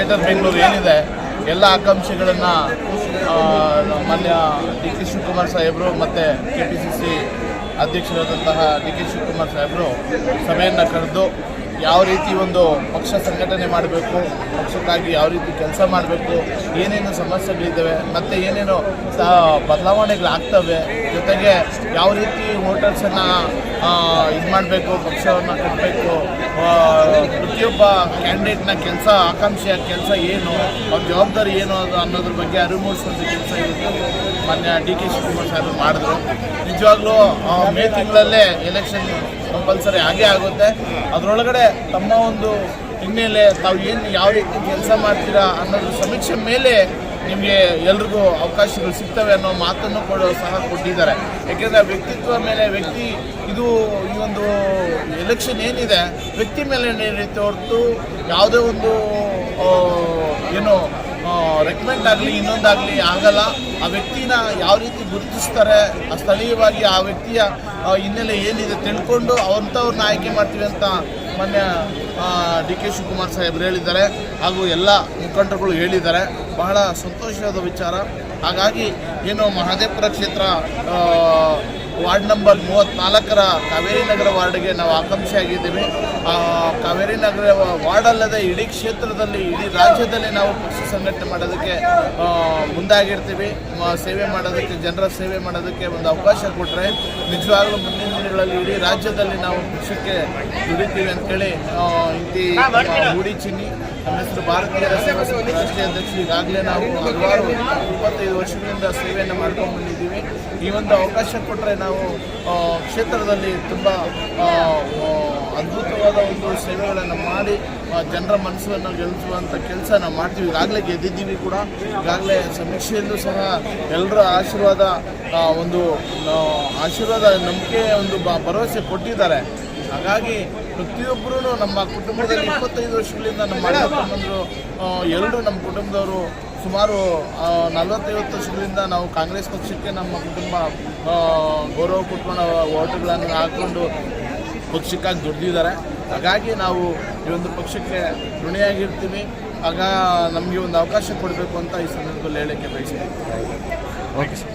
Greater Bengaluru ಏನಿದೆ ಎಲ್ಲ ಆಕಾಂಕ್ಷೆಗಳನ್ನು ಮಾನ್ಯ ಡಿ ಕೆ ಶಿವಕುಮಾರ್ ಸಾಹೇಬರು ಮತ್ತು KPCC ಅಧ್ಯಕ್ಷರಾದಂತಹ ಡಿ ಕೆ ಶಿವಕುಮಾರ್ ಸಾಹೇಬರು ಸಭೆಯನ್ನು ಕರೆದು ಯಾವ ರೀತಿ ಒಂದು ಪಕ್ಷ ಸಂಘಟನೆ ಮಾಡಬೇಕು, ಪಕ್ಷಕ್ಕಾಗಿ ಯಾವ ರೀತಿ ಕೆಲಸ ಮಾಡಬೇಕು, ಏನೇನು ಸಮಸ್ಯೆಗಳಿದ್ದಾವೆ ಮತ್ತು ಏನೇನು ಬದಲಾವಣೆಗಳಾಗ್ತವೆ, ಜೊತೆಗೆ ಯಾವ ರೀತಿ ವೋಟರ್ಸನ್ನು ಇದು ಮಾಡಬೇಕು, ಪಕ್ಷವನ್ನು ಕಟ್ಟಬೇಕು, ಪ್ರತಿಯೊಬ್ಬ ಕ್ಯಾಂಡಿಡೇಟ್ನ ಕೆಲಸ ಆಕಾಂಕ್ಷೆಯ ಕೆಲಸ ಏನು, ಅವ್ರ ಜವಾಬ್ದಾರಿ ಏನು ಅನ್ನೋದ್ರ ಬಗ್ಗೆ ಅರಿವು ಮೂಡಿಸುವಂಥ ಕೆಲಸ ಇವತ್ತು ಮಾನ್ಯ ಡಿ ಕೆ ಶಿವಕುಮಾರ್ ಸಾಹೇಬರು ಮಾಡಿದ್ರು. ನಿಜವಾಗ್ಲೂ ಮೇ ತಿಂಗಳಲ್ಲೇ ಎಲೆಕ್ಷನ್ ಕಂಪಲ್ಸರಿ ಆಗೇ ಆಗುತ್ತೆ. ಅದರೊಳಗಡೆ ತಮ್ಮ ಒಂದು ಹಿನ್ನೆಲೆ ತಾವು ಏನು ಯಾವ ರೀತಿ ಕೆಲಸ ಮಾಡ್ತೀರಾ ಅನ್ನೋದ್ರ ಸಮೀಕ್ಷೆ ಮೇಲೆ ನಿಮಗೆ ಎಲ್ರಿಗೂ ಅವಕಾಶಗಳು ಸಿಗ್ತವೆ ಅನ್ನೋ ಮಾತನ್ನು ಸಹ ಕೊಟ್ಟಿದ್ದಾರೆ. ಯಾಕೆಂದರೆ ವ್ಯಕ್ತಿತ್ವ ಮೇಲೆ ಇದು ಈ ಒಂದು ಎಲೆಕ್ಷನ್ ಏನಿದೆ ವ್ಯಕ್ತಿ ಮೇಲೆ ನಡೆಯುತ್ತೆ ಹೊರತು ಯಾವುದೇ ಒಂದು ಏನು ರೆಕಮೆಂಡ್ ಆಗಲಿ ಇನ್ನೊಂದಾಗಲಿ ಆಗಲ್ಲ. ಆ ವ್ಯಕ್ತಿನ ಯಾವ ರೀತಿ ಗುರುತಿಸ್ತಾರೆ, ಆ ಸ್ಥಳೀಯವಾಗಿ ಆ ವ್ಯಕ್ತಿಯ ಹಿನ್ನೆಲೆ ಏನಿದೆ ತಿಳ್ಕೊಂಡು ಅಂಥವ್ರನ್ನ ಆಯ್ಕೆ ಮಾಡ್ತೀವಿ ಅಂತ ಮಾನ್ಯ ಡಿ ಕೆ ಶಿವಕುಮಾರ್ ಸಾಹೇಬರು ಹೇಳಿದ್ದಾರೆ, ಹಾಗೂ ಎಲ್ಲ ಮುಖಂಡರುಗಳು ಹೇಳಿದ್ದಾರೆ. ಬಹಳ ಸಂತೋಷವಾದ ವಿಚಾರ. ಹಾಗಾಗಿ ಏನು ಮಹದೇವಪುರ ಕ್ಷೇತ್ರ ವಾರ್ಡ್ ನಂಬರ್ 34ರ ಕಾವೇರಿ ನಗರ ವಾರ್ಡ್ಗೆ ನಾವು ಆಕಾಂಕ್ಷಿಯಾಗಿದ್ದೀವಿ. ಕಾವೇರಿ ನಗರ ವಾರ್ಡ್ ಅಲ್ಲದೆ ಇಡೀ ಕ್ಷೇತ್ರದಲ್ಲಿ, ಇಡೀ ರಾಜ್ಯದಲ್ಲಿ ನಾವು ಪಕ್ಷ ಸಂಘಟನೆ ಮಾಡೋದಕ್ಕೆ ಮುಂದಾಗಿರ್ತೀವಿ. ಸೇವೆ ಮಾಡೋದಕ್ಕೆ, ಜನರ ಸೇವೆ ಮಾಡೋದಕ್ಕೆ ಒಂದು ಅವಕಾಶ ಕೊಟ್ಟರೆ ನಿಜವಾಗ್ಲೂ ಮುಂದಿನ ದಿನಗಳಲ್ಲಿ ಇಡೀ ರಾಜ್ಯದಲ್ಲಿ ನಾವು ಪಕ್ಷಕ್ಕೆ ದುಡಿತೀವಿ ಅಂತೇಳಿ ಹೂಡಿ ಚಿನ್ನಿ ನಮ್ಮ ಹೆಸರು ಭಾರತೀಯ ಸೇವಾ ಸಮಿತಿ ರಾಷ್ಟ್ರೀಯ ಅಧ್ಯಕ್ಷರು. ಈಗಾಗಲೇ ನಾವು ಹಲವಾರು 25 ವರ್ಷಗಳಿಂದ ಸೇವೆಯನ್ನು ಮಾಡ್ಕೊಂಡು ಬಂದಿದ್ದೀವಿ. ಈ ಒಂದು ಅವಕಾಶ ಕೊಟ್ಟರೆ ನಾವು ಕ್ಷೇತ್ರದಲ್ಲಿ ತುಂಬ ಅದ್ಭುತವಾದ ಒಂದು ಸೇವೆಗಳನ್ನು ಮಾಡಿ ಜನರ ಮನಸ್ಸನ್ನು ಗೆಲ್ಲಿಸುವಂಥ ಕೆಲಸ ನಾವು ಮಾಡ್ತೀವಿ. ಈಗಾಗಲೇ ಗೆದ್ದಿದ್ದೀವಿ ಕೂಡ. ಈಗಾಗಲೇ ಸಮೀಕ್ಷೆಯಲ್ಲೂ ಸಹ ಎಲ್ಲರ ಆಶೀರ್ವಾದ ನಂಬಿಕೆ ಒಂದು ಭರವಸೆ ಕೊಟ್ಟಿದ್ದಾರೆ. ಹಾಗಾಗಿ ಪ್ರತಿಯೊಬ್ಬರೂ ನಮ್ಮ ಕುಟುಂಬದಲ್ಲಿ 25 ವರ್ಷಗಳಿಂದ ನಮ್ಮ ಅಣ್ಣ ತಮ್ಮಂದರು ಎಲ್ಲರೂ ನಮ್ಮ ಕುಟುಂಬದವರು ಸುಮಾರು 40-50 ವರ್ಷಗಳಿಂದ ನಾವು ಕಾಂಗ್ರೆಸ್ ಪಕ್ಷಕ್ಕೆ ನಮ್ಮ ಕುಟುಂಬ ಗೌರವ ಕೊಟ್ಕೊಂಡು ಓಟುಗಳನ್ನು ಹಾಕ್ಕೊಂಡು ಪಕ್ಷಕ್ಕಾಗಿ ದುಡಿದಿದ್ದಾರೆ. ಹಾಗಾಗಿ ನಾವು ಈ ಒಂದು ಪಕ್ಷಕ್ಕೆ ಋಣಿಯಾಗಿರ್ತೀವಿ. ಆಗ ನಮಗೆ ಒಂದು ಅವಕಾಶ ಕೊಡಬೇಕು ಅಂತ ಈ ಸಂದರ್ಭದಲ್ಲಿ ಹೇಳೋಕ್ಕೆ ಬಯಸ್ತೀನಿ. Okay sir.